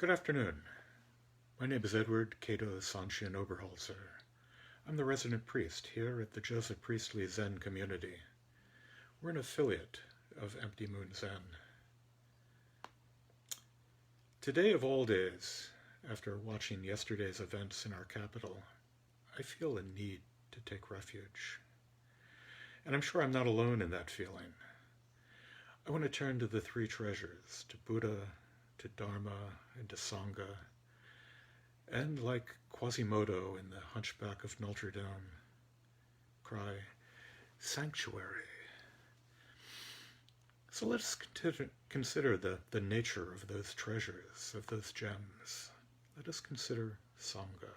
Good afternoon. My name is Edward Cato Sanchin Oberholzer. I'm the resident priest here at the Joseph Priestley Zen community. We're an affiliate of Empty Moon Zen. Today of all days, after watching yesterday's events in our capital, I feel a need to take refuge. And I'm sure I'm not alone in that feeling. I want to turn to the three treasures, to Buddha, to Dharma, and to Sangha, and like Quasimodo in The Hunchback of Notre Dame, cry, sanctuary. So let's consider the nature of those treasures, of those gems. Let us consider Sangha.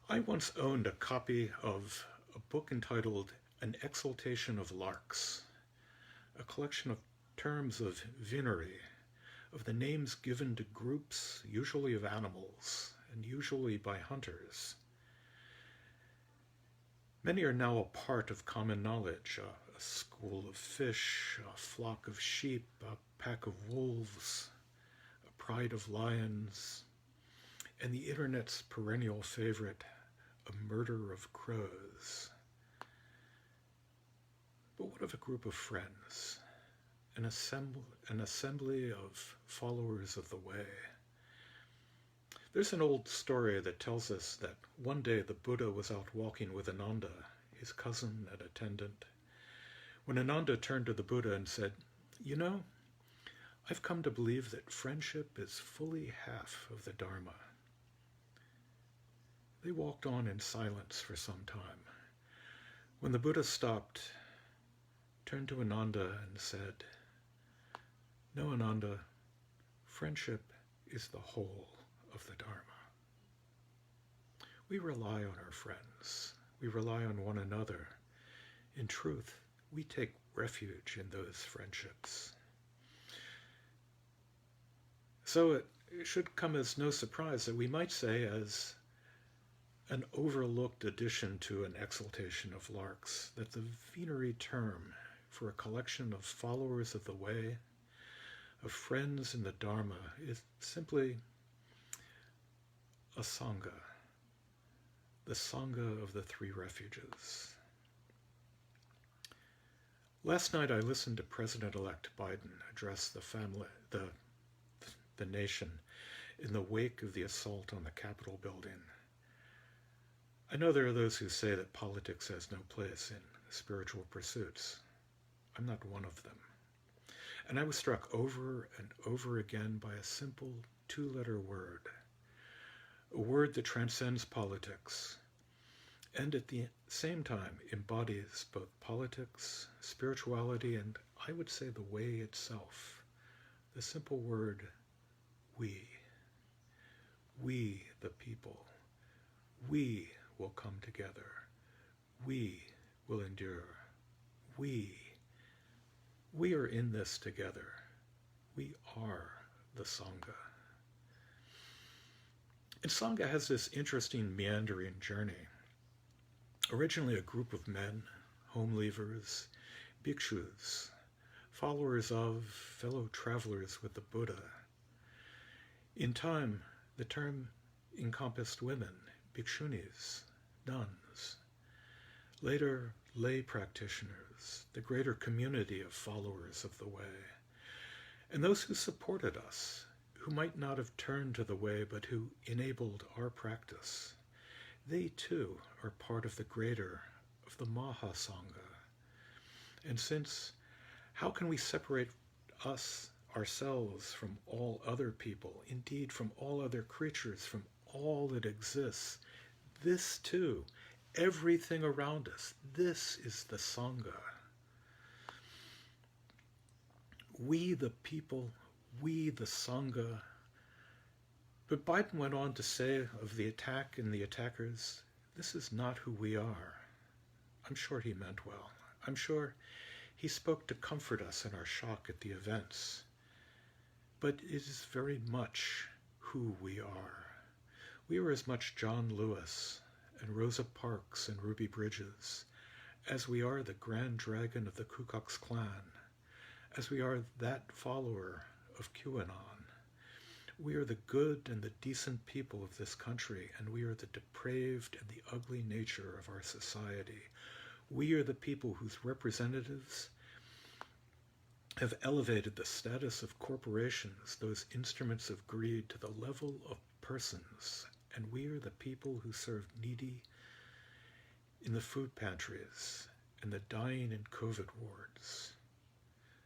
I once owned a copy of a book entitled An Exaltation of Larks, a collection of terms of venery, of the names given to groups, usually of animals, and usually by hunters. Many are now a part of common knowledge, a school of fish, a flock of sheep, a pack of wolves, a pride of lions, and the internet's perennial favorite, a murder of crows. But what of a group of friends? An assembly of followers of the way. There's an old story that tells us that one day the Buddha was out walking with Ananda, his cousin and attendant, when Ananda turned to the Buddha and said, "You know, I've come to believe that friendship is fully half of the Dharma." They walked on in silence for some time. When the Buddha stopped, turned to Ananda and said, "No, Ananda, friendship is the whole of the Dharma." We rely on our friends. We rely on one another. In truth, we take refuge in those friendships. So it should come as no surprise that we might say, as an overlooked addition to An Exaltation of Larks, that the venery term for a collection of followers of the way, of friends in the Dharma, is simply a Sangha, the Sangha of the Three Refuges. Last night I listened to President-elect Biden address the nation in the wake of the assault on the Capitol building. I know there are those who say that politics has no place in spiritual pursuits. I'm not one of them. And I was struck over and over again by a simple two-letter word, a word that transcends politics, and at the same time embodies both politics, spirituality, and I would say the way itself. The simple word, we. We, the people. We will come together. We will endure. We are in this together. We are the Sangha. And Sangha has this interesting meandering journey. Originally a group of men, home leavers, bhikshus, followers of, fellow travelers with the Buddha. In time, the term encompassed women, bhikshunis, nuns. Later, lay practitioners, the greater community of followers of the way, and those who supported us, who might not have turned to the way, but who enabled our practice. They too are part of the greater, of the Mahasangha. And since, how can we separate ourselves from all other people, indeed from all other creatures, from all that exists? This too, everything around us, this is the Sangha. We the people, we the Sangha. But Biden went on to say of the attack and the attackers, this is not who we are. I'm sure he meant well. I'm sure he spoke to comfort us in our shock at the events. But it is very much who we are. We are as much John Lewis and Rosa Parks and Ruby Bridges as we are the Grand Dragon of the Ku Klux Klan, as we are that follower of QAnon, We are the good and the decent people of this country, and we are the depraved and the ugly nature of our society. We are the people whose representatives have elevated the status of corporations, those instruments of greed, to the level of persons, and we are the people who serve needy in the food pantries and the dying in COVID wards.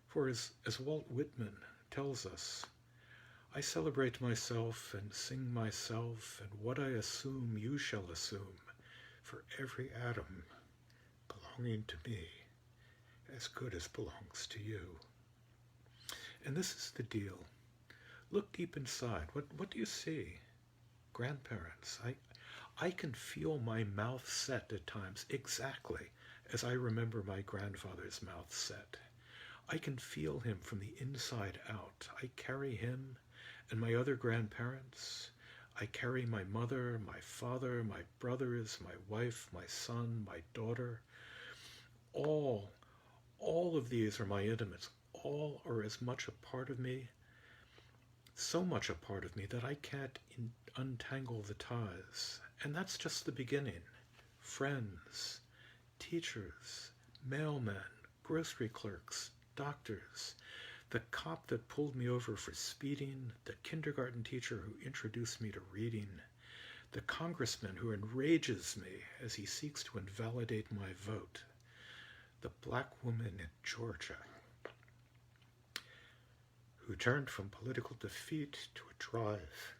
For as Walt Whitman tells us, I celebrate myself and sing myself, and what I assume you shall assume, for every atom belonging to me, as good as belongs to you. And this is the deal. Look deep inside. What do you see? Grandparents. I can feel my mouth set at times exactly as I remember my grandfather's mouth set. I can feel him from the inside out. I carry him and my other grandparents. I carry my mother, my father, my brothers, my wife, my son, my daughter. All of these are my intimates. All are as much a part of me, so much a part of me that I can't untangle the ties. And that's just the beginning. Friends, teachers, mailmen, grocery clerks, doctors, the cop that pulled me over for speeding, the kindergarten teacher who introduced me to reading, the congressman who enrages me as he seeks to invalidate my vote, the black woman in Georgia who turned from political defeat to a drive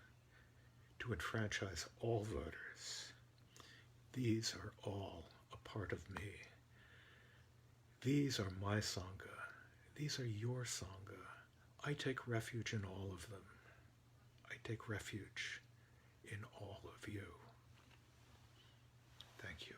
to enfranchise all voters. These are all a part of me. These are my Sangha. These are your Sangha. I take refuge in all of them. I take refuge in all of you. Thank you.